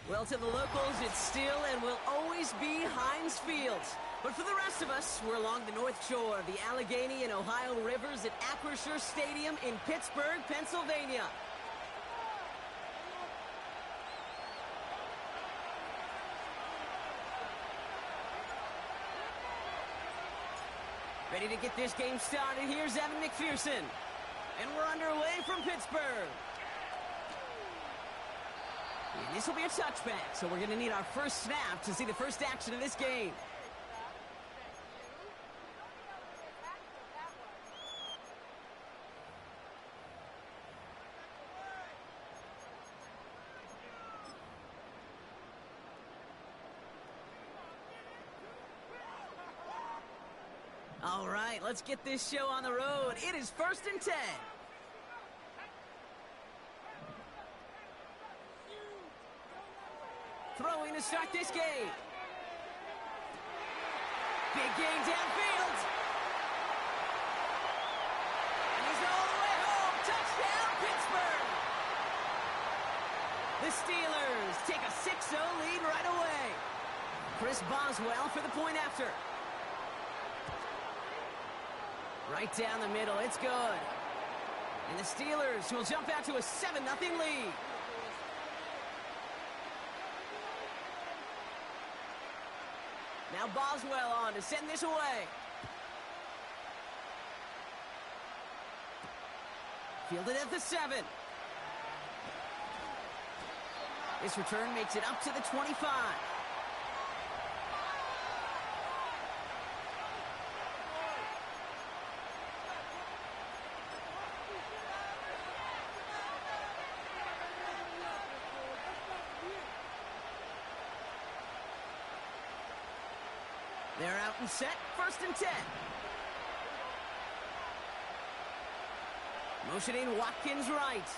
Well, to the locals, it's still and will always be Heinz Field. But for the rest of us, we're along the north shore of the Allegheny and Ohio rivers at Acrisure Stadium in Pittsburgh, Pennsylvania. Ready to get this game started. Here's Evan McPherson. And we're underway from Pittsburgh. And this will be a touchback, so we're going to need our first snap to see the first action of this game. All right, let's get this show on the road. It is 1st and 10. Throwing to start this game. Big gain downfield. And he's all the way home. Touchdown, Pittsburgh. The Steelers take a 6-0 lead right away. Chris Boswell for the point after. Right down the middle, it's good. And the Steelers will jump out to a 7-0 lead. Now Boswell on to send this away. Fielded at the 7. This return makes it up to the 25. They're out and set, 1st and 10. Motioning Watkins right.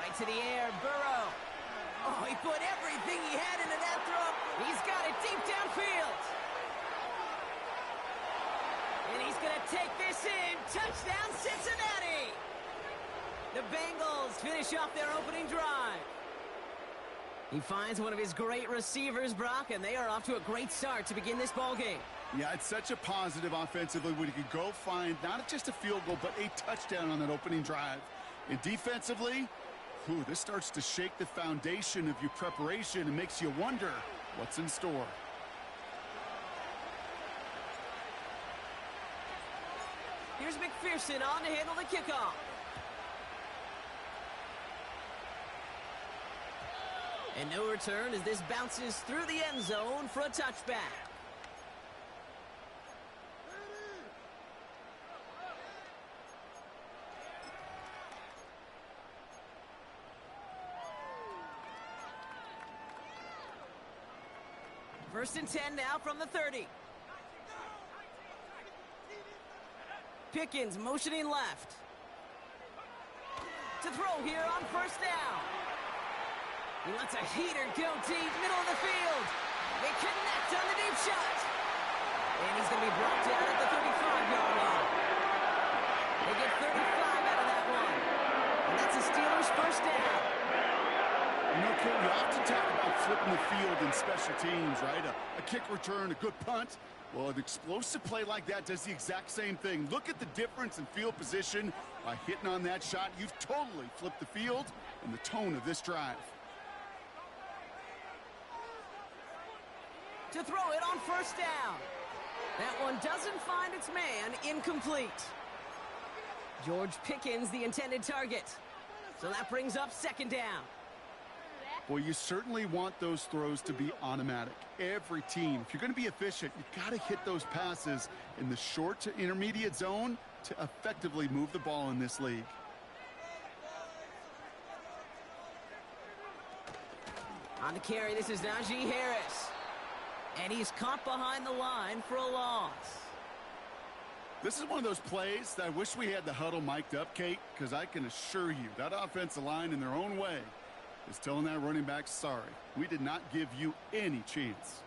Right to the air, Burrow. Oh, he put everything he had into that throw. He's got it deep downfield. And he's going to take this in. Touchdown, Cincinnati. The Bengals finish off their opening drive. He finds one of his great receivers, Brock, and they are off to a great start to begin this ballgame. Yeah, it's such a positive offensively when you can go find not just a field goal, but a touchdown on that opening drive. And defensively, this starts to shake the foundation of your preparation and makes you wonder what's in store. Here's McPherson on to handle the kickoff. And no return as this bounces through the end zone for a touchback. First and 10 now from the 30. Pickens motioning left. To throw here on 1st down. He lets a heater go deep, middle of the field. They connect on the deep shot. And he's going to be brought down at the 35-yard line. They get 35 out of that one. And that's a Steelers 1st down. You know, Cole, you often talk about flipping the field in special teams, right? A kick return, a good punt. Well, an explosive play like that does the exact same thing. Look at the difference in field position. By hitting on that shot, you've totally flipped the field and the tone of this drive. To throw it on 1st down. That one doesn't find its man, incomplete. George Pickens, the intended target. So that brings up 2nd down. Well, you certainly want those throws to be automatic. Every team, if you're going to be efficient, you've got to hit those passes in the short to intermediate zone to effectively move the ball in this league. On the carry, this is Najee Harris. And he's caught behind the line for a loss. This is one of those plays that I wish we had the huddle mic'd up, Kate, because I can assure you that offensive line in their own way is telling that running back, sorry, we did not give you any chance.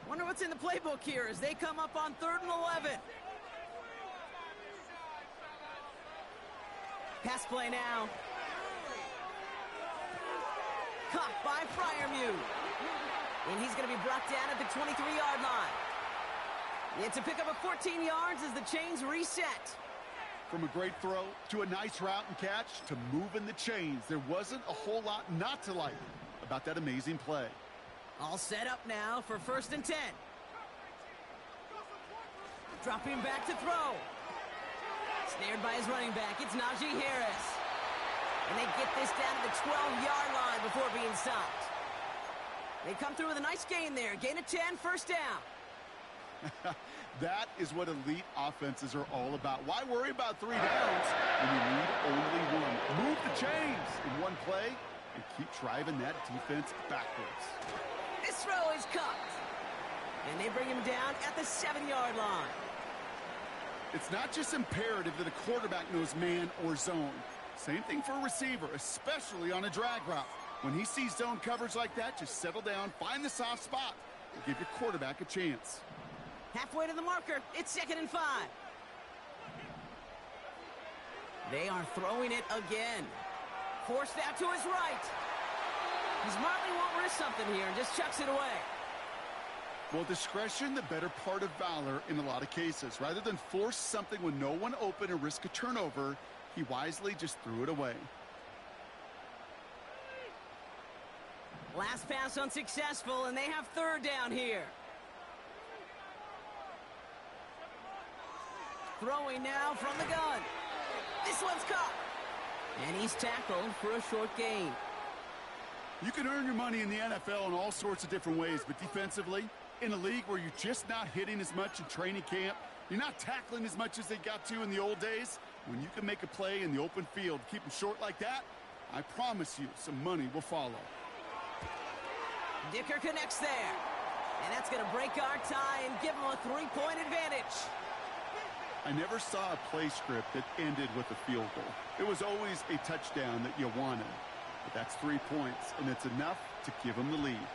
Wonder what's in the playbook here as they come up on 3rd and 11. Pass play now. Caught by Fryermuth. And he's going to be brought down at the 23-yard line. It's a pickup of 14 yards as the chains reset. From a great throw to a nice route and catch to moving the chains, there wasn't a whole lot not to like about that amazing play. All set up now for 1st and 10. Dropping back to throw. Snared by his running back, it's Najee Harris. And they get this down to the 12-yard line before being stopped. They come through with a nice gain there. Gain of 10, 1st down. That is what elite offenses are all about. Why worry about 3 downs when you need only one? Move the chains in one play and keep driving that defense backwards. This throw is cut. And they bring him down at the 7-yard line. It's not just imperative that a quarterback knows man or zone. Same thing for a receiver, especially on a drag route. When he sees zone coverage like that, just settle down, find the soft spot, and give your quarterback a chance. Halfway to the marker, it's 2nd and 5. They are throwing it again. Forced out to his right. He smartly won't risk something here and just chucks it away. Well, discretion, the better part of valor in a lot of cases. Rather than force something when no one open and risk a turnover, he wisely just threw it away. Last pass unsuccessful, and they have 3rd down here. Throwing now from the gun. This one's caught. And he's tackled for a short gain. You can earn your money in the NFL in all sorts of different ways, but defensively, in a league where you're just not hitting as much in training camp, you're not tackling as much as they got to in the old days, when you can make a play in the open field, keep them short like that, I promise you some money will follow. Dicker connects there. And that's going to break our tie and give him a 3-point advantage. I never saw a play script that ended with a field goal. It was always a touchdown that you wanted. But that's 3 points, and it's enough to give them the lead.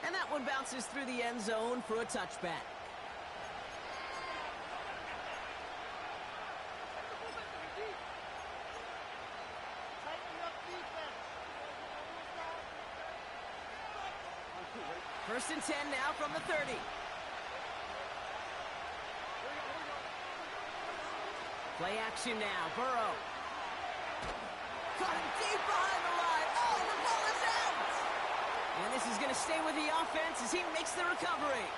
And that one bounces through the end zone for a touchback. First and 10 now from the 30. Play action now. Burrow. Caught him deep behind the line. Oh, the ball is out! And this is going to stay with the offense as he makes the recovery.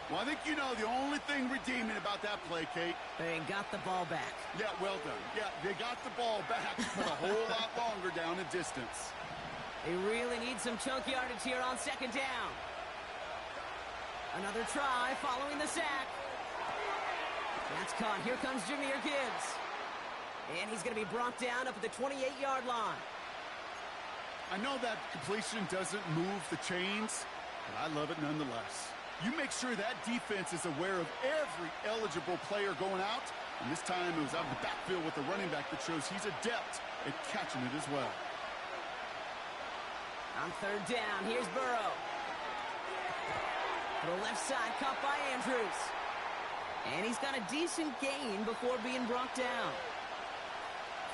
Well, I think you know the only thing redeeming about that play, Kate. They got the ball back. Yeah, well done. Yeah, they got the ball back, but a whole lot longer down in distance. They really need some chunk yardage here on 2nd down. Another try following the sack. That's caught. Here comes Jahmyr Gibbs. And he's going to be brought down up at the 28-yard line. I know that completion doesn't move the chains, but I love it nonetheless. You make sure that defense is aware of every eligible player going out, and this time it was out of the backfield with the running back that shows he's adept at catching it as well. On 3rd down, here's Burrow. To the left side, caught by Andrews. And he's got a decent gain before being brought down.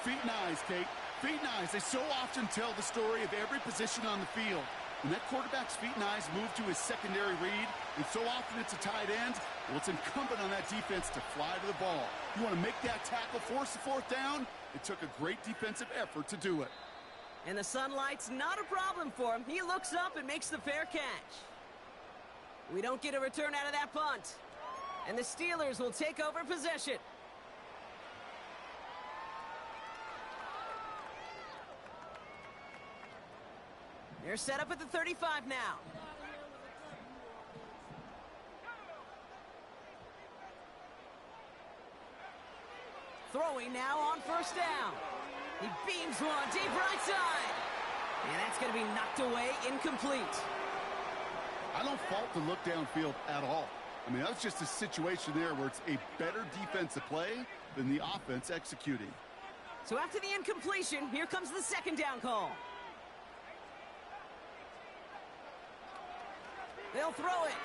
Feet and eyes, Kate. Feet and eyes. They so often tell the story of every position on the field. When that quarterback's feet and eyes move to his secondary read, and so often it's a tight end, well, it's incumbent on that defense to fly to the ball. You want to make that tackle, force the 4th down? It took a great defensive effort to do it. And the sunlight's not a problem for him. He looks up and makes the fair catch. We don't get a return out of that punt. And the Steelers will take over possession. They're set up at the 35 now. Throwing now on 1st down. He beams one deep right side. And that's going to be knocked away, incomplete. I don't fault the look downfield at all. I mean, that's just a situation there where it's a better defensive play than the offense executing. So after the incompletion, here comes the 2nd down call. They'll throw it.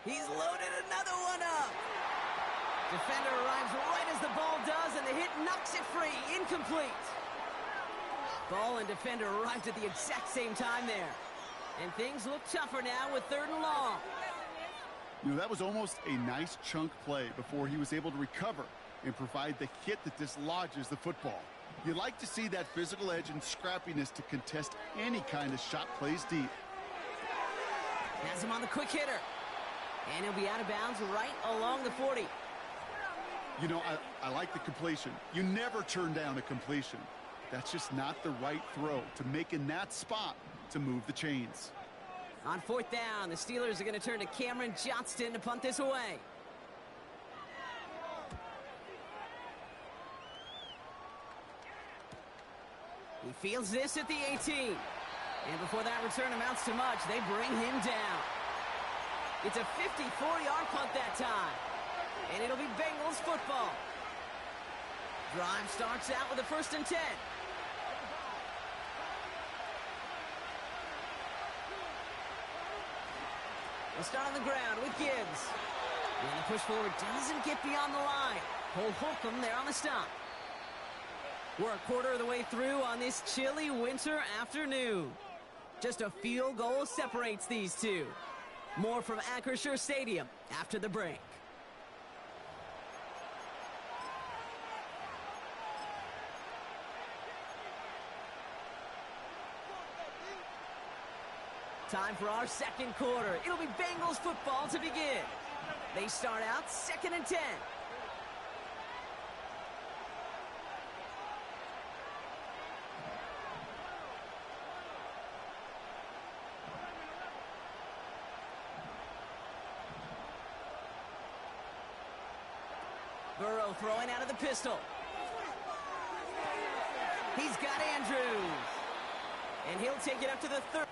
He's loaded another one up. Defender arrives right as the ball does, and the hit knocks it free. Incomplete. Ball and defender arrived at the exact same time there. And things look tougher now with 3rd and long. You know, that was almost a nice chunk play before he was able to recover and provide the hit that dislodges the football. You like to see that physical edge and scrappiness to contest any kind of shot plays deep. Has him on the quick hitter. And he'll be out of bounds right along the 40. You know, I like the completion. You never turn down a completion. That's just not the right throw to make in that spot to move the chains. On 4th down, the Steelers are going to turn to Cameron Johnston to punt this away. He fields this at the 18. And before that return amounts to much, they bring him down. It's a 54-yard punt that time. And it'll be Bengals football. Drive starts out with a 1st and 10. They'll start on the ground with Gibbs. And the push forward doesn't get beyond the line. Cole Holcomb there on the stop. We're a quarter of the way through on this chilly winter afternoon. Just a field goal separates these two. More from Acrisure Stadium after the break. Time for our 2nd quarter. It'll be Bengals football to begin. They start out 2nd and 10. Burrow throwing out of the pistol. He's got Andrews. And he'll take it up to the 30.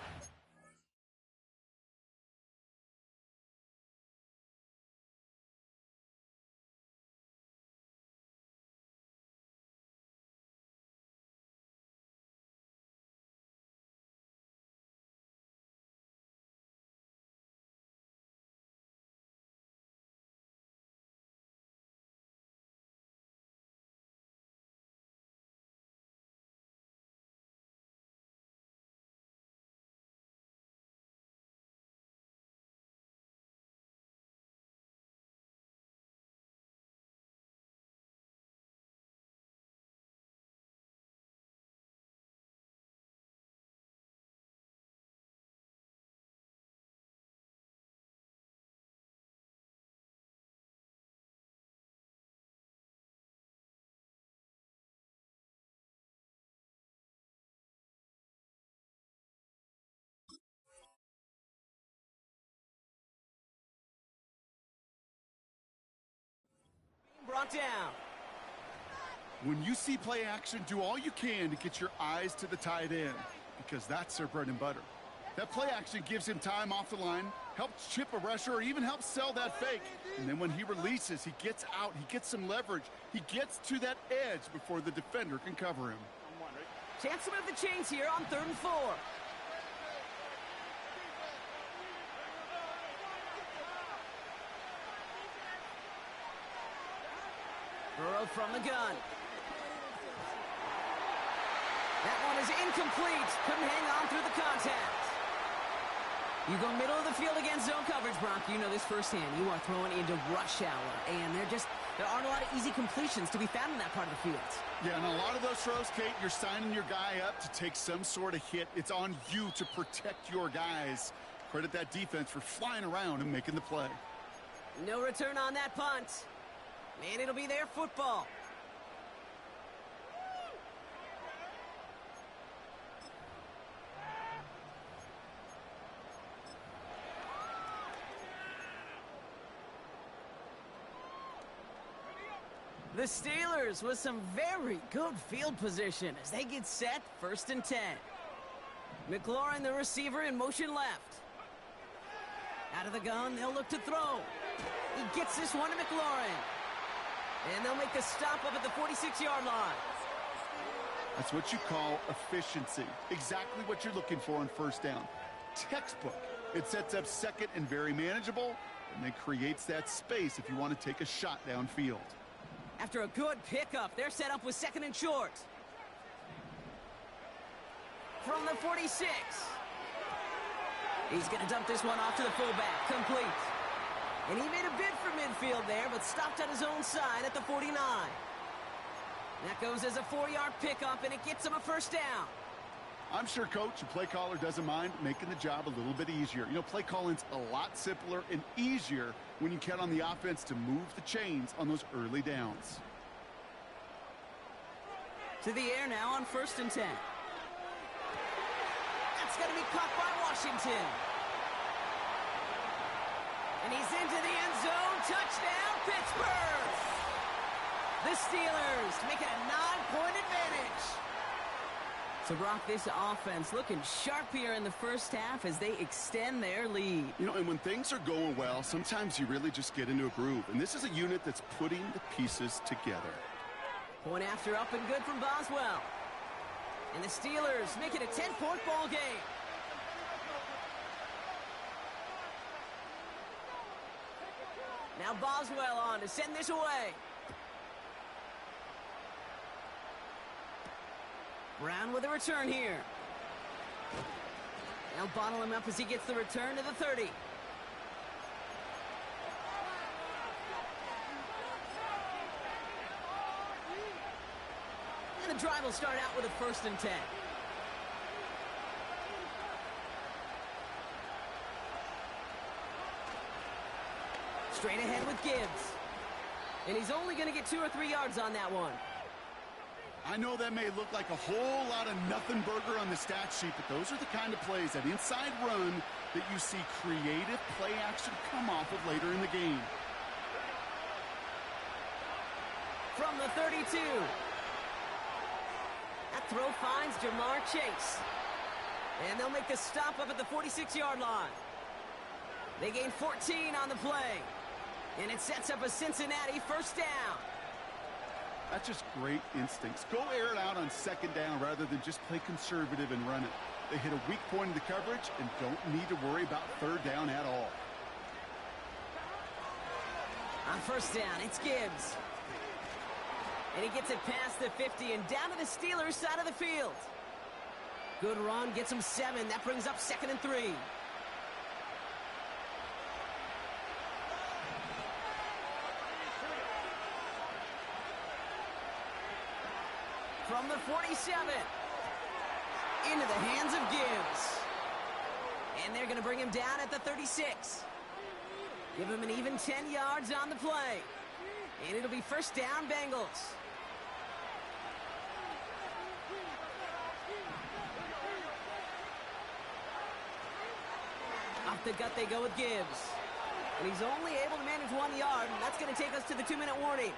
Brought down. When you see play action, do all you can to get your eyes to the tight end, because that's their bread and butter. That play action gives him time off the line, helps chip a rusher, or even helps sell that fake. And then when he releases, he gets out, he gets some leverage. He gets to that edge before the defender can cover him. Chance to move the chains here on 3rd and 4. Burrow from the gun. That one is incomplete. Couldn't hang on through the contact. You go middle of the field against zone coverage, Brock. You know this firsthand. You are throwing into rush hour, and there aren't a lot of easy completions to be found in that part of the field. Yeah, and a lot of those throws, Kate, you're signing your guy up to take some sort of hit. It's on you to protect your guys. Credit that defense for flying around and making the play. No return on that punt. And it'll be their football. The Steelers with some very good field position as they get set 1st and 10. McLaurin, the receiver, in motion left. Out of the gun, they'll look to throw. He gets this one to McLaurin. And they'll make the stop up at the 46-yard line. That's what you call efficiency. Exactly what you're looking for on 1st down. Textbook. It sets up 2nd and very manageable. and then creates that space if you want to take a shot downfield. After a good pickup, they're set up with 2nd and short. From the 46. He's going to dump this one off to the fullback. Complete. And he made a bid for midfield there, but stopped on his own side at the 49. That goes as a 4-yard pickup, and it gets him a first down. I'm sure, Coach, the play caller doesn't mind making the job a little bit easier. You know, play calling's a lot simpler and easier when you count on the offense to move the chains on those early downs. To the air now on 1st and 10. That's going to be caught by Washington. And he's into the end zone. Touchdown, Pittsburgh! The Steelers make it a 9-point advantage. So, Brock, this offense looking sharp here in the first half as they extend their lead. You know, and when things are going well, sometimes you really just get into a groove. And this is a unit that's putting the pieces together. Point after up and good from Boswell. And the Steelers make it a 10-point ball game. Now Boswell on to send this away. Brown with a return here. They'll bottle him up as he gets the return to the 30. And the drive will start out with a 1st and 10. Straight ahead with Gibbs. And he's only going to get 2 or 3 yards on that one. I know that may look like a whole lot of nothing burger on the stat sheet, but those are the kind of plays, that inside run, that you see creative play action come off of later in the game. From the 32. That throw finds Jamar Chase. And they'll make the stop up at the 46-yard line. They gain 14 on the play. And it sets up a Cincinnati first down. That's just great instincts. Go air it out on 2nd down rather than just play conservative and run it. They hit a weak point in the coverage and don't need to worry about 3rd down at all. On 1st down, it's Gibbs. And he gets it past the 50 and down to the Steelers' side of the field. Good run, gets him 7. That brings up 2nd and 3. From the 47. Into the hands of Gibbs. And they're going to bring him down at the 36. Give him an even 10 yards on the play. And it'll be first down, Bengals. Off the gut they go with Gibbs. And he's only able to manage 1 yard, and that's going to take us to the 2-minute warning.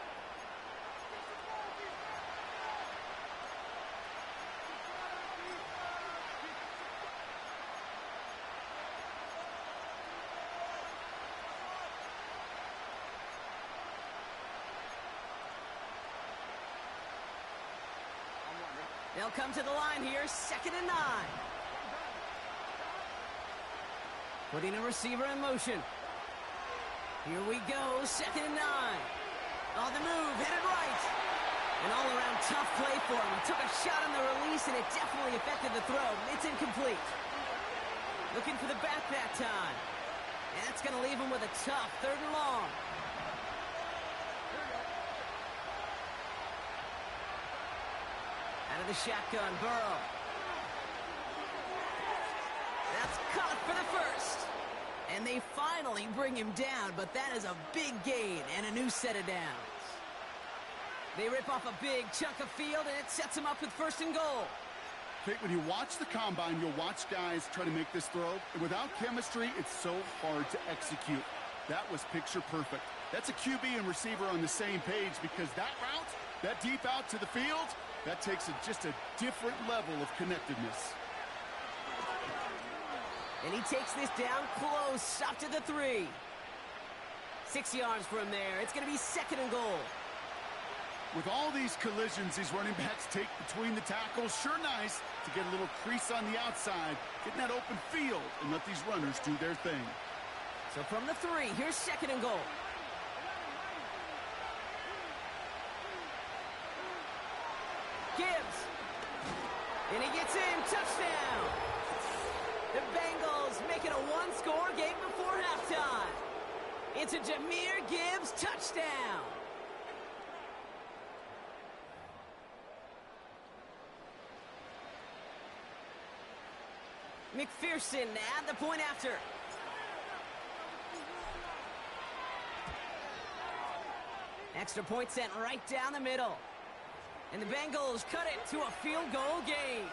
They'll come to the line here, 2nd and 9. Putting a receiver in motion. Here we go, 2nd and 9. On the move, headed right. An all-around tough play for him. He took a shot on the release, and it definitely affected the throw. It's incomplete. Looking for the back that time. And that's going to leave him with a tough 3rd and long. Out of the shotgun, Burrow. That's caught for the first. And they finally bring him down, but that is a big gain and a new set of downs. They rip off a big chunk of field, and it sets him up with 1st and goal. Kate, when you watch the combine, you'll watch guys try to make this throw. And without chemistry, it's so hard to execute. That was picture perfect. That's a QB and receiver on the same page, because that route, that deep out to the field, that takes just a different level of connectedness. And he takes this down close, up to the 3. 6 yards from there. It's going to be 2nd and goal. With all these collisions these running backs take between the tackles, sure nice to get a little crease on the outside, get in that open field, and let these runners do their thing. So So from the 3, here's 2nd and goal. Gibbs. And he gets in. Touchdown. The Bengals make it a one-score game before halftime. It's a Jahmyr Gibbs touchdown. McPherson at the point after. Extra point sent right down the middle. And the Bengals cut it to a field goal game.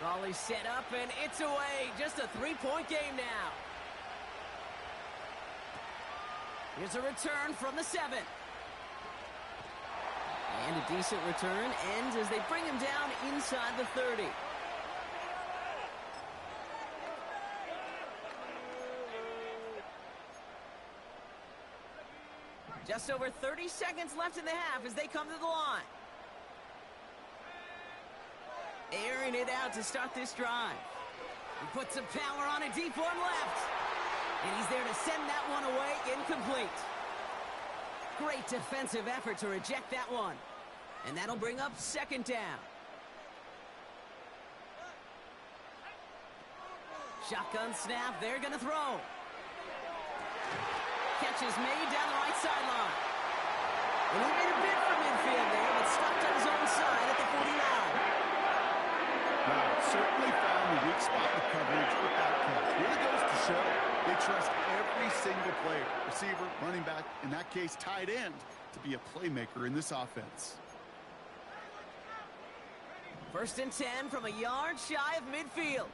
Raleigh set up, and it's away. Just a 3-point game now. Here's a return from the 7. And a decent return ends as they bring him down inside the 30. Just over 30 seconds left in the half as they come to the line. Airing it out to start this drive. He puts some power on a deep one left. And he's there to send that one away incomplete. Great defensive effort to reject that one. And that'll bring up 2nd down. Shotgun snap, they're going to throw. Catch is made down the right sideline. And he made a bid for midfield there, but stopped on his own side at the 49. Now, certainly found the weak spot in coverage with that catch. Really goes to show they trust every single player, receiver, running back, in that case, tight end, to be a playmaker in this offense. 1st and 10 from a yard shy of midfield.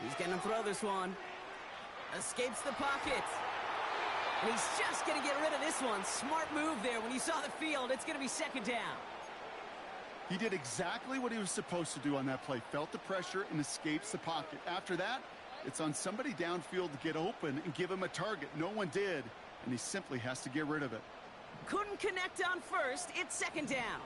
He's going to throw this one. Escapes the pocket. And he's just going to get rid of this one. Smart move there. When you saw the field, it's going to be 2nd down. He did exactly what he was supposed to do on that play. Felt the pressure and escapes the pocket. After that, it's on somebody downfield to get open and give him a target. No one did, and he simply has to get rid of it. Couldn't connect on 1st. It's 2nd down.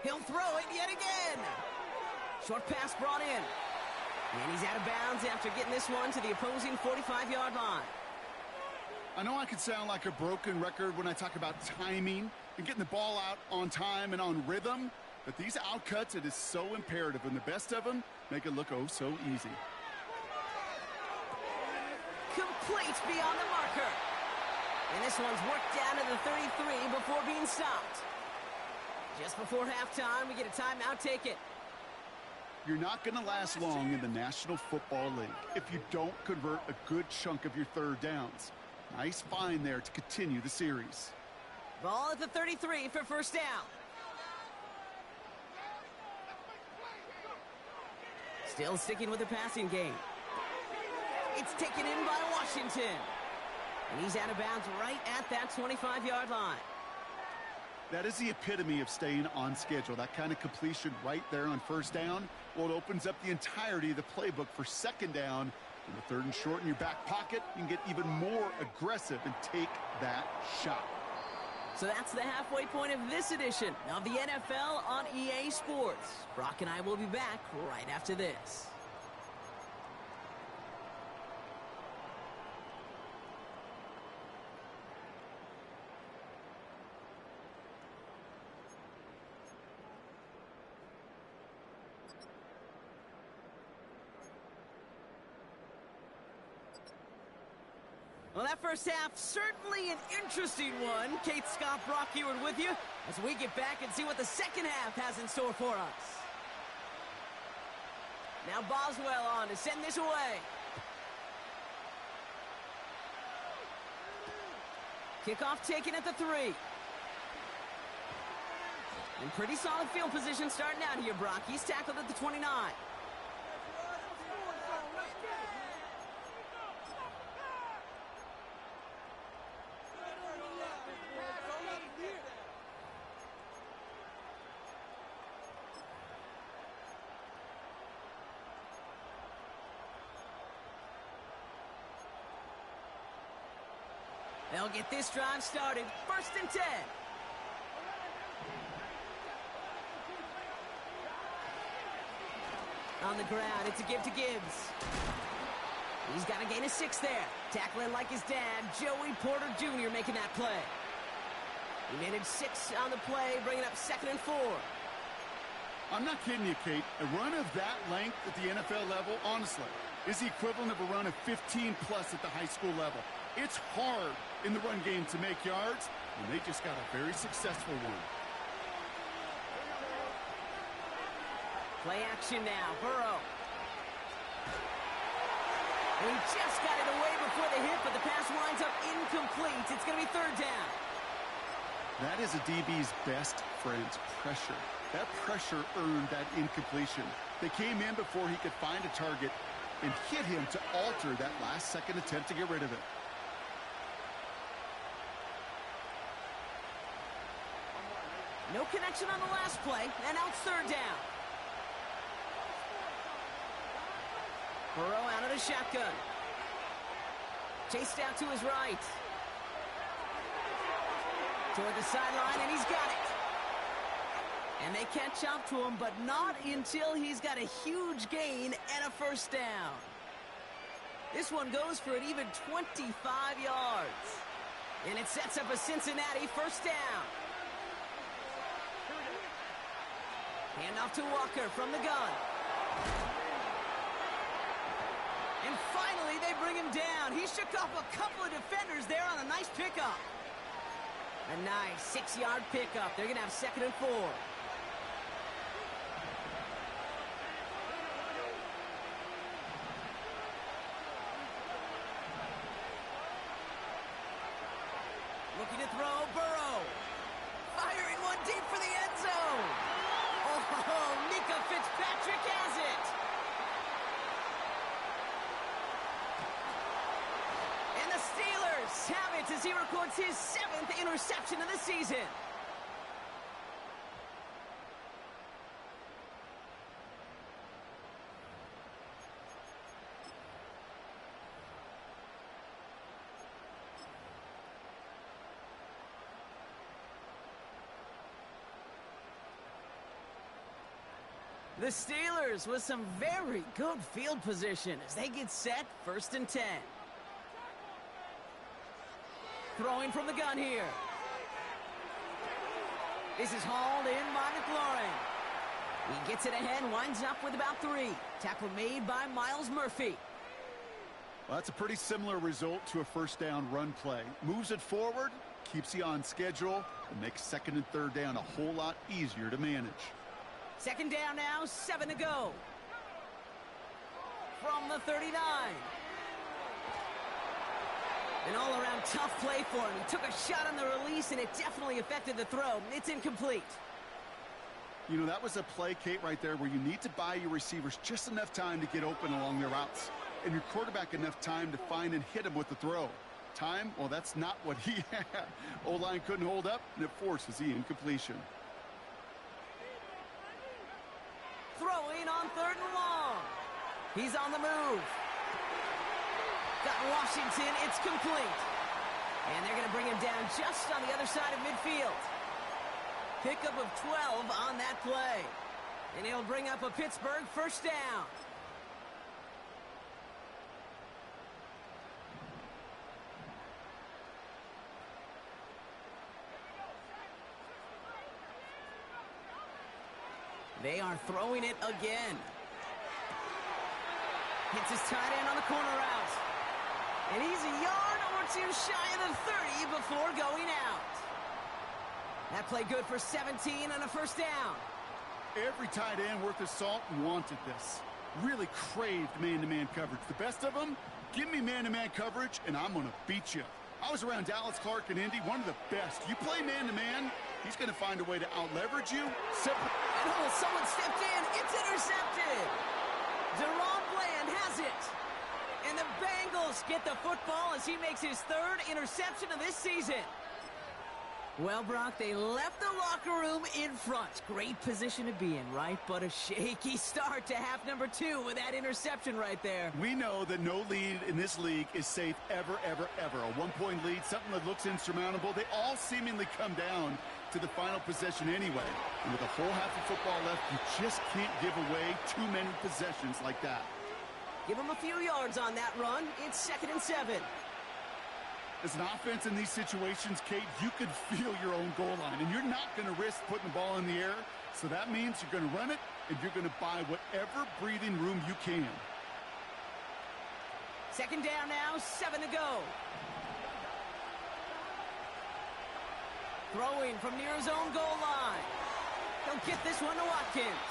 He'll throw it yet again. Short pass brought in. And he's out of bounds after getting this one to the opposing 45-yard line. I know I could sound like a broken record when I talk about timing and getting the ball out on time and on rhythm, but these outcuts, it is so imperative, and the best of them make it look oh so easy. Complete beyond the marker. And this one's worked down to the 33 before being stopped. Just before halftime, we get a timeout taken. You're not going to last long in the National Football League if you don't convert a good chunk of your 3rd downs. Nice find there to continue the series. Ball at the 33 for 1st down. Still sticking with the passing game. It's taken in by Washington. And he's out of bounds right at that 25-yard line. That is the epitome of staying on schedule. That kind of completion right there on 1st down. Well, it opens up the entirety of the playbook for 2nd down. In the 3rd and short in your back pocket, you can get even more aggressive and take that shot. So that's the halfway point of this edition of the NFL on EA Sports. Brock and I will be back right after this. Well, that first half, certainly an interesting one. Kate, Scott, Brock Eward with you as we get back and see what the 2nd half has in store for us. Now Boswell on to send this away. Kickoff taken at the 3. In pretty solid field position starting out here, Brock. He's tackled at the 29. They'll get this drive started. 1st and 10. On the ground, it's a give to Gibbs. He's got a gain of 6 there. Tackling like his dad, Joey Porter Jr. making that play. He managed 6 on the play, bringing up 2nd and 4. I'm not kidding you, Kate. A run of that length at the NFL level, honestly, is the equivalent of a run of 15-plus at the high school level. It's hard in the run game to make yards, and they just got a very successful one. Play action now, Burrow. And he just got it away before the hit, but the pass winds up incomplete. It's going to be 3rd down. That is a DB's best friend, pressure. That pressure earned that incompletion. They came in before he could find a target and hit him to alter that last-second attempt to get rid of it. No connection on the last play, and now it's 3rd down. Burrow out of the shotgun. Chased out to his right. Toward the sideline, and he's got it. And they catch up to him, but not until he's got a huge gain and a 1st down. This one goes for an even 25 yards. And it sets up a Cincinnati 1st down. Handoff to Walker from the gun. And finally, they bring him down. He shook off a couple of defenders there on a nice pickup. A nice 6-yard pickup. They're going to have 2nd and 4. Looking to throw, Burrow. Firing one deep for the end zone. Oh, Mika Fitzpatrick has it. And the Steelers have it as he records his 7th interception of the season. The Steelers with some very good field position as they get set 1st and 10. Throwing from the gun here. This is hauled in by McLaurin. He gets it ahead, winds up with about 3. Tackle made by Miles Murphy. Well, that's a pretty similar result to a 1st down run play. Moves it forward, keeps you on schedule, and makes 2nd and 3rd down a whole lot easier to manage. 2nd down now, 7 to go. From the 39. An all-around tough play for him. He took a shot on the release, and it definitely affected the throw. It's incomplete. You know, that was a play, Kate, right there where you need to buy your receivers just enough time to get open along their routes. And your quarterback enough time to find and hit him with the throw. Time? Well, that's not what he had. O-line couldn't hold up, and it forces the incompletion. Throwing on 3rd and long. He's on the move. Got Washington. It's complete. And they're going to bring him down just on the other side of midfield. Pickup of 12 on that play. And he'll bring up a Pittsburgh 1st down. They are throwing it again. Hits his tight end on the corner route. And he's a yard or 2 shy of the 30 before going out. That play good for 17 and a 1st down. Every tight end worth his salt wanted this. Really craved man-to-man coverage. The best of them, give me man-to-man coverage and I'm going to beat you. I was around Dallas Clark and Indy, one of the best. You play man-to-man, he's going to find a way to out-leverage you. Oh, someone stepped in. It's intercepted. Deron Bland has it. And the Bengals get the football as he makes his 3rd interception of this season. Well, Brock, they left the locker room in front. Great position to be in, right? But a shaky start to half number 2 with that interception right there. We know that no lead in this league is safe ever, ever, ever. A one-point lead, something that looks insurmountable. They all seemingly come down to the final possession anyway. And with a whole half of football left, you just can't give away too many possessions like that. Give them a few yards on that run. It's 2nd and 7. As an offense in these situations, Kate, you could feel your own goal line, and you're not going to risk putting the ball in the air. So that means you're going to run it, and you're going to buy whatever breathing room you can. 2nd down now, 7 to go. Throwing from near his own goal line. He'll get this one to Watkins.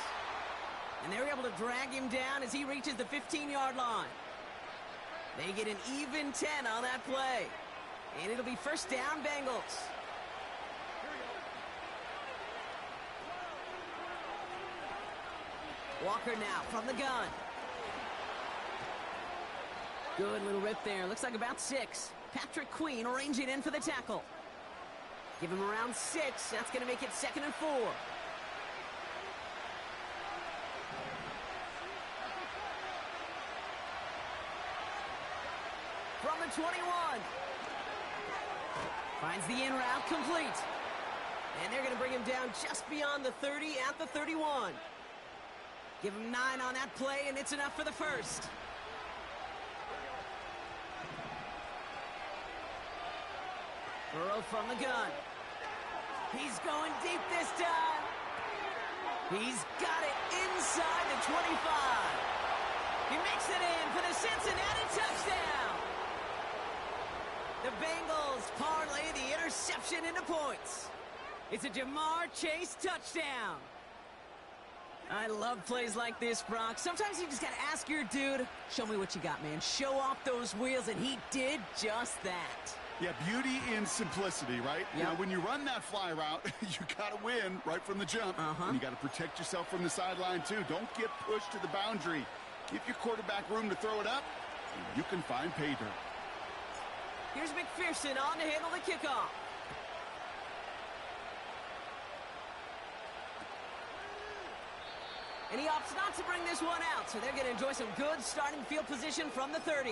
And they're able to drag him down as he reaches the 15-yard line. They get an even 10 on that play. And it'll be 1st down, Bengals. Walker now from the gun. Good little rip there. Looks like about 6. Patrick Queen arranging in for the tackle. Give him around 6. That's going to make it 2nd and 4. From the 21. Finds the in route complete. And they're going to bring him down just beyond the 30 at the 31. Give him 9 on that play, and it's enough for the 1st. Burrow from the gun. He's going deep this time. He's got it inside the 25. He makes it in for the Cincinnati touchdown. The Bengals parlay the interception into points. It's a Jamar Chase touchdown. I love plays like this, Brock. Sometimes you just got to ask your dude, show me what you got, man. Show off those wheels, and he did just that. Yeah, beauty in simplicity, right? Yep. Now, when you run that fly route, you got to win right from the jump. And you got to protect yourself from the sideline, too. Don't get pushed to the boundary. Give your quarterback room to throw it up, and you can find pay dirt. Here's McPherson on to handle the kickoff. And he opts not to bring this one out, so they're going to enjoy some good starting field position from the 30.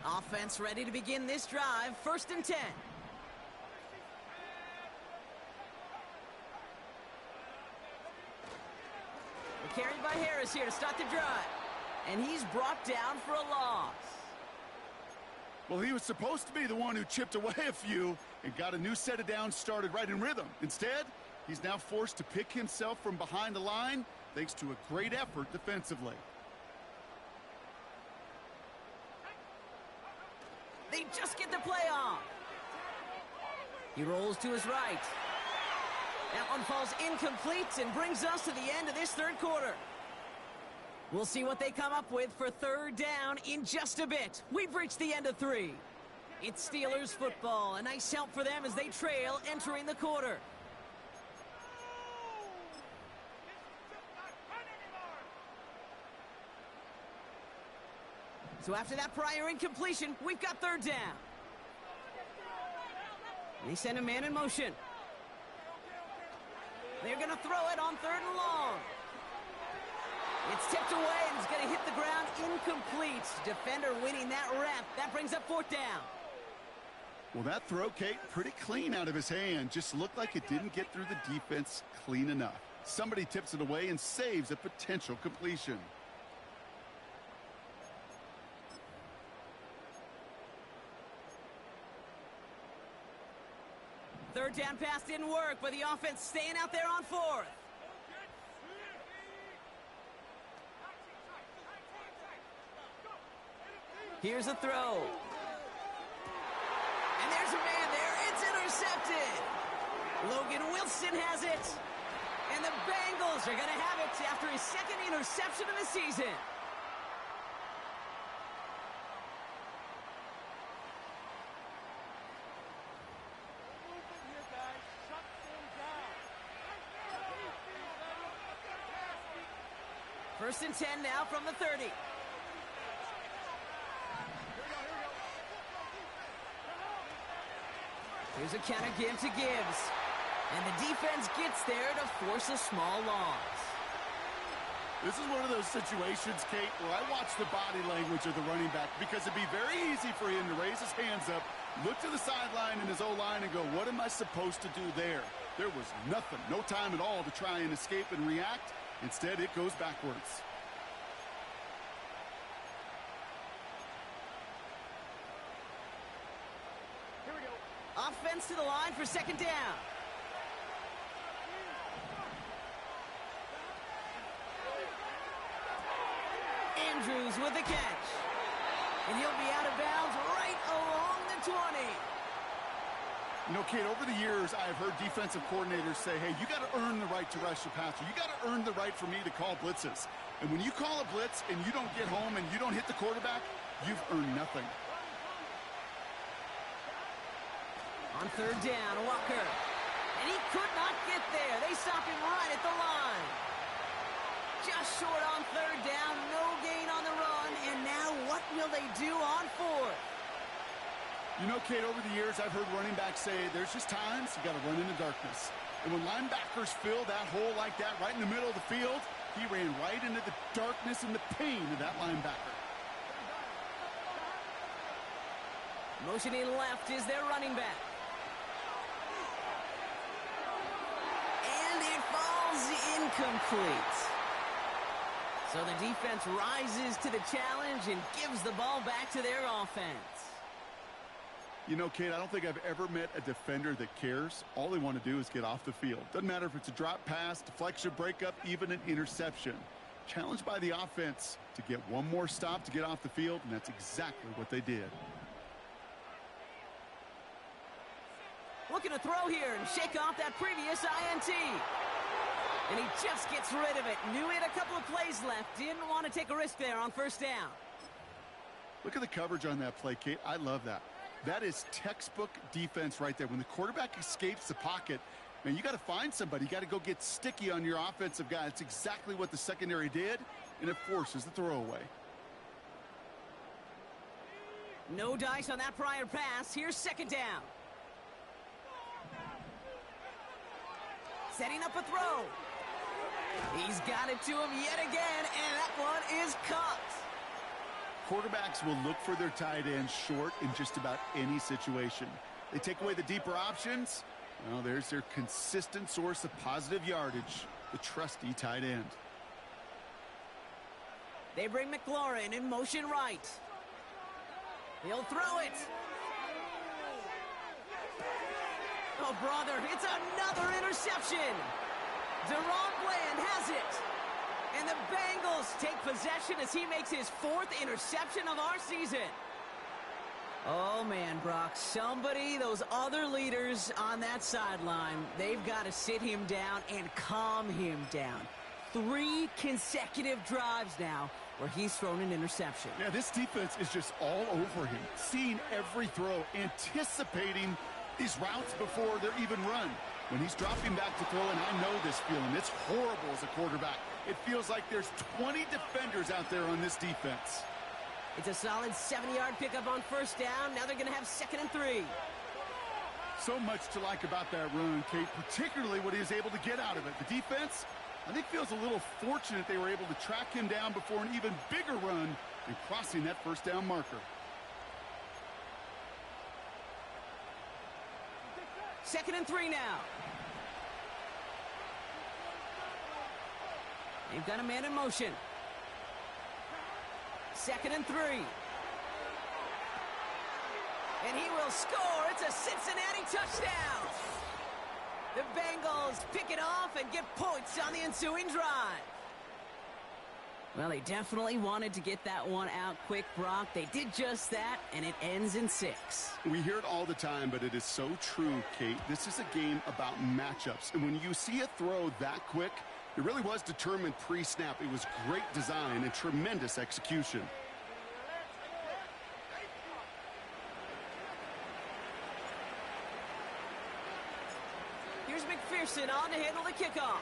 Offense ready to begin this drive. 1st and 10. They're carried by Harris here to start the drive. And he's brought down for a loss. Well, he was supposed to be the one who chipped away a few and got a new set of downs started right in rhythm. Instead, he's now forced to pick himself from behind the line thanks to a great effort defensively. They just get the play off. He rolls to his right. That one falls incomplete and brings us to the end of this 3rd quarter. We'll see what they come up with for 3rd down in just a bit. We've reached the end of 3. It's Steelers football. A nice help for them as they trail entering the quarter. So after that prior incompletion, we've got 3rd down. They send a man in motion. They're going to throw it on 3rd and long. It's tipped away and it's going to hit the ground incomplete. Defender winning that rep. That brings up 4th down. Well, that throw, Kate, pretty clean out of his hand. Just looked like it didn't get through the defense clean enough. Somebody tips it away and saves a potential completion. Third down pass didn't work, but the offense staying out there on 4th. Here's a throw. And there's a man there. It's intercepted. Logan Wilson has it. And the Bengals are going to have it after his 2nd interception of the season. First and 10 now from the 30. Here's a counter give to Gibbs. And the defense gets there to force a small loss. This is one of those situations, Kate, where I watch the body language of the running back because it'd be very easy for him to raise his hands up, look to the sideline in his O-line and go, what am I supposed to do there? There was nothing, no time at all to try and escape and react. Instead, it goes backwards. Here we go. Offense to the line for second down. Andrews with the catch. And he'll be out of bounds right along the 20. You know, Kate, over the years, I've heard defensive coordinators say, hey, you got to earn the right to rush your passer. You got to earn the right for me to call blitzes. And when you call a blitz and you don't get home and you don't hit the quarterback, you've earned nothing. On third down, Walker. And he could not get there. They stop him right at the line. Just short on third down, no gain on the run, and now what will they do on fourth? You know, Kate, over the years, I've heard running backs say there's just times you got to run in the darkness. And when linebackers fill that hole like that right in the middle of the field, he ran right into the darkness and the pain of that linebacker. Motioning left is their running back. And it falls incomplete. So the defense rises to the challenge and gives the ball back to their offense. You know, Kate, I don't think I've ever met a defender that cares. All they want to do is get off the field. Doesn't matter if it's a drop pass, deflection, breakup, even an interception. Challenged by the offense to get one more stop to get off the field, and that's exactly what they did. Looking to throw here and shake off that previous INT. And he just gets rid of it. Knew he had a couple of plays left. Didn't want to take a risk there on first down. Look at the coverage on that play, Kate. I love that. That is textbook defense right there. When the quarterback escapes the pocket, man, you got to find somebody. You got to go get sticky on your offensive guy. That's exactly what the secondary did, and it forces the throwaway. No dice on that prior pass. Here's second down. Setting up a throw. He's got it to him yet again, and that one is caught. Quarterbacks will look for their tight end short in just about any situation. They take away the deeper options. Well, there's their consistent source of positive yardage, the trusty tight end. They bring McLaurin in motion right. He'll throw it. Oh, brother, it's another interception. Deron Bland has it. And the Bengals take possession as he makes his fourth interception of our season. Oh, man, Brock, those other leaders on that sideline, they've got to sit him down and calm him down. 3 consecutive drives now where he's thrown an interception. Yeah, this defense is just all over him, seeing every throw, anticipating these routes before they're even run. When he's dropping back to throw, and I know this feeling, it's horrible as a quarterback. It feels like there's 20 defenders out there on this defense. It's a solid 70-yard pickup on first down. Now they're going to have 2nd and 3. So much to like about that run, Kate, particularly what he was able to get out of it. The defense, I think, feels a little fortunate they were able to track him down before an even bigger run and crossing that first down marker. 2nd and 3 now. They've got a man in motion. 2nd and 3. And he will score. It's a Cincinnati touchdown. The Bengals pick it off and get points on the ensuing drive. Well, they definitely wanted to get that one out quick, Brock. They did just that, and it ends in 6. We hear it all the time, but it is so true, Kate. This is a game about matchups. And when you see a throw that quick, it really was determined pre-snap. It was great design and tremendous execution. Here's McPherson on to handle the kickoff.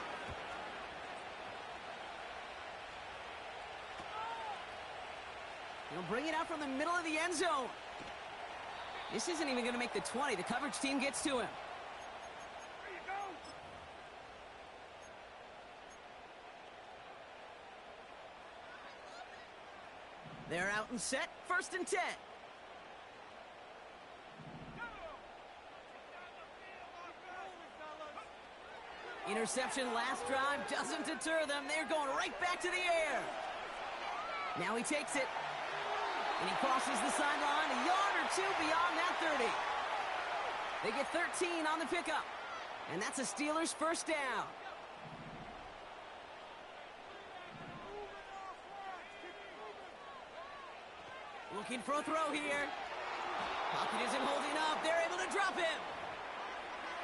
He'll bring it out from the middle of the end zone. This isn't even going to make the 20. The coverage team gets to him. They're out and set. 1st and 10. Interception last drive doesn't deter them. They're going right back to the air. Now he takes it. And he crosses the sideline a yard or two beyond that 30. They get 13 on the pickup. And that's a Steelers 1st down. Looking for a throw here. Pocket isn't holding up. They're able to drop him.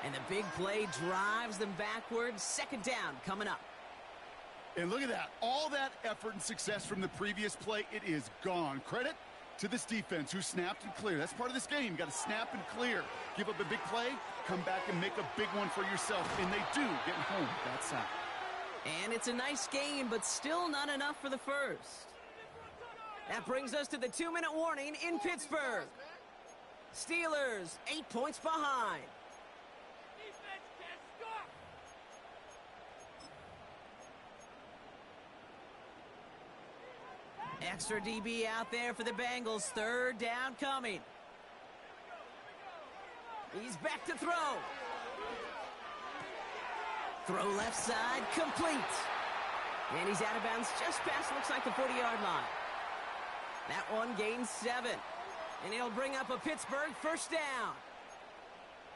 And the big play drives them backwards. 2nd down coming up. And look at that. All that effort and success from the previous play, it is gone. Credit to this defense who snapped and cleared. That's part of this game. You got to snap and clear. Give up a big play, come back and make a big one for yourself. And they do get home that sack. And it's a nice game, but still not enough for the first. That brings us to the 2-minute warning in Pittsburgh. Steelers 8 points behind. Extra DB out there for the Bengals. 3rd down coming. He's back to throw. Throw left side, complete. And he's out of bounds just past, looks like the 40-yard line. That one gains 7. And it'll bring up a Pittsburgh 1st down.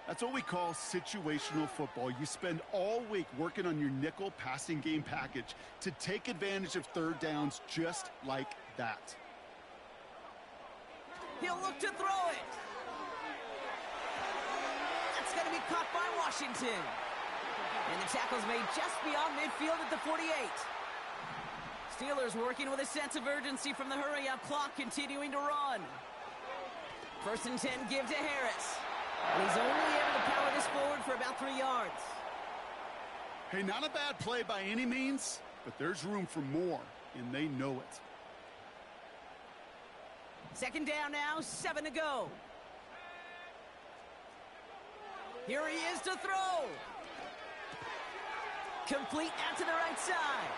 That's what we call situational football. You spend all week working on your nickel passing game package to take advantage of 3rd downs just like that. He'll look to throw it. That's going to be caught by Washington. And the tackle's made just beyond midfield at the 48. Steelers working with a sense of urgency from the hurry-up clock, continuing to run. 1st and 10, give to Harris. And he's only able to power this forward for about 3 yards. Hey, not a bad play by any means, but there's room for more, and they know it. 2nd down now, 7 to go. Here he is to throw. Complete out to the right side.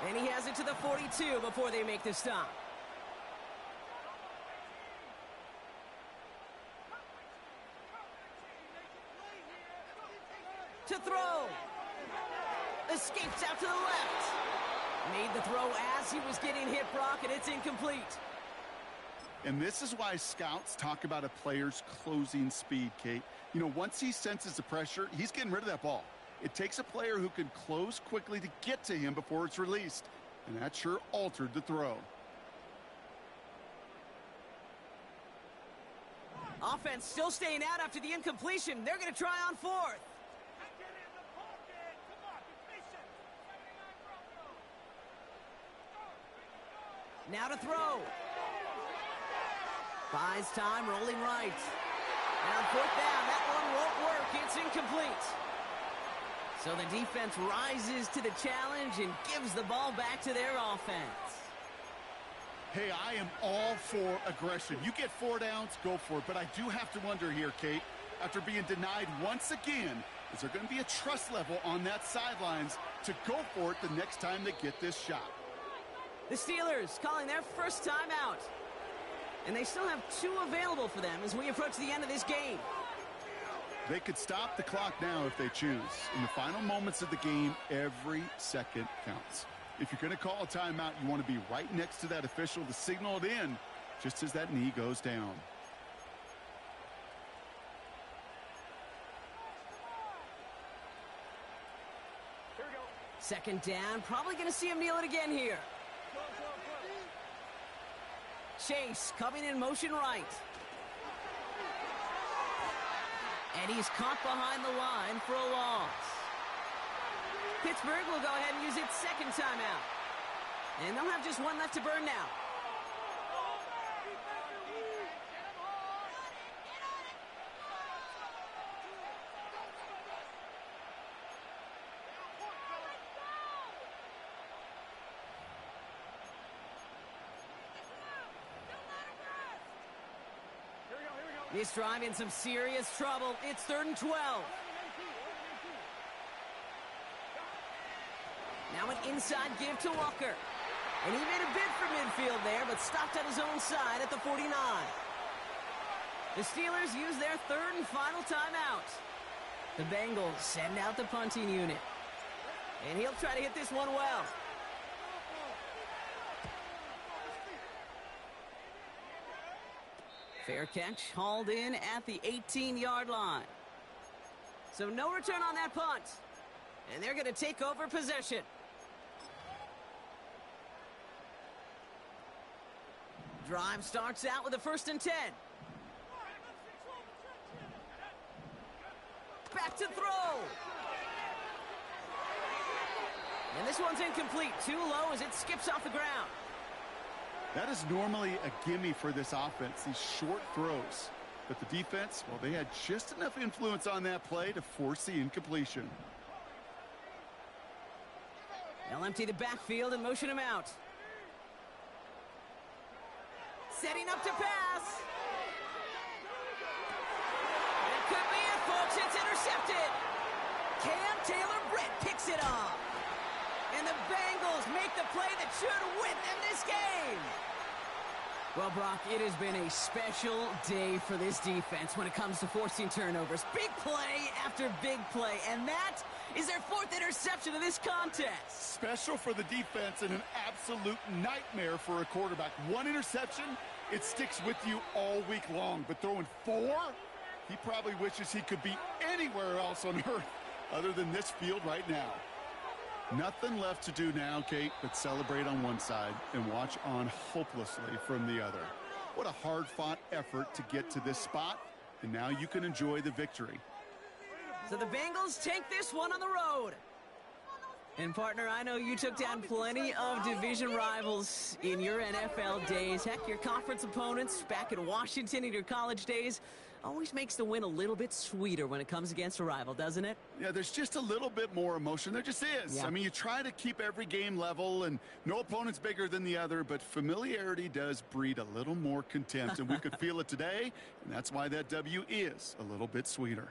And he has it to the 42 before they make the stop. To throw. Escapes out to the left. Made the throw as he was getting hit, Brock, and it's incomplete. And this is why scouts talk about a player's closing speed, Kate. You know, once he senses the pressure, he's getting rid of that ball. It takes a player who can close quickly to get to him before it's released. And that sure altered the throw. Offense still staying out after the incompletion. They're going to try on 4th. Now to throw. Buys time, rolling right. And on 4th down, that one won't work. It's incomplete. So the defense rises to the challenge and gives the ball back to their offense. Hey, I am all for aggression. You get 4 downs, go for it. But I do have to wonder here, Kate, after being denied once again, is there going to be a trust level on that sidelines to go for it the next time they get this shot? The Steelers calling their first timeout. And they still have 2 available for them as we approach the end of this game. They could stop the clock now if they choose. In the final moments of the game, every second counts. If you're going to call a timeout, you want to be right next to that official to signal it in just as that knee goes down. Here we go. 2nd down, probably going to see him kneel it again here. Chase coming in motion right. And he's caught behind the line for a loss. Pittsburgh will go ahead and use its 2nd timeout. And they'll have just 1 left to burn now. Here we go. This drive in some serious trouble. It's 3rd and 12. Now an inside give to Walker. And he made a bid for midfield there, but stopped at his own side at the 49. The Steelers use their 3rd and final timeout. The Bengals send out the punting unit. And he'll try to hit this one well. Fair catch, hauled in at the 18-yard line. So no return on that punt. And they're going to take over possession. Drive starts out with a 1st and 10. Back to throw. And this one's incomplete. Too low as it skips off the ground. That is normally a gimme for this offense, these short throws. But the defense, well, they had just enough influence on that play to force the incompletion. They'll empty the backfield and motion him out. Setting up to pass. That could be it, folks. It's intercepted. Cam Taylor-Britt picks it up. And the Bengals make the play that should win them this game. Well, Brock, it has been a special day for this defense when it comes to forcing turnovers. Big play after big play, and that is their 4th interception of this contest. Special for the defense and an absolute nightmare for a quarterback. 1 interception, it sticks with you all week long. But throwing 4, he probably wishes he could be anywhere else on earth other than this field right now. Nothing left to do now, Kate, but celebrate on one side and watch on hopelessly from the other. What a hard-fought effort to get to this spot, and now you can enjoy the victory. So the Bengals take this one on the road. And, partner, I know you took down plenty of division rivals in your NFL days. Heck, your conference opponents back in Washington in your college days always makes the win a little bit sweeter when it comes against a rival, doesn't it? Yeah, there's just a little bit more emotion. There just is. Yeah. I mean, you try to keep every game level, and no opponent's bigger than the other, but familiarity does breed a little more contempt, and we could feel it today, and that's why that W is a little bit sweeter.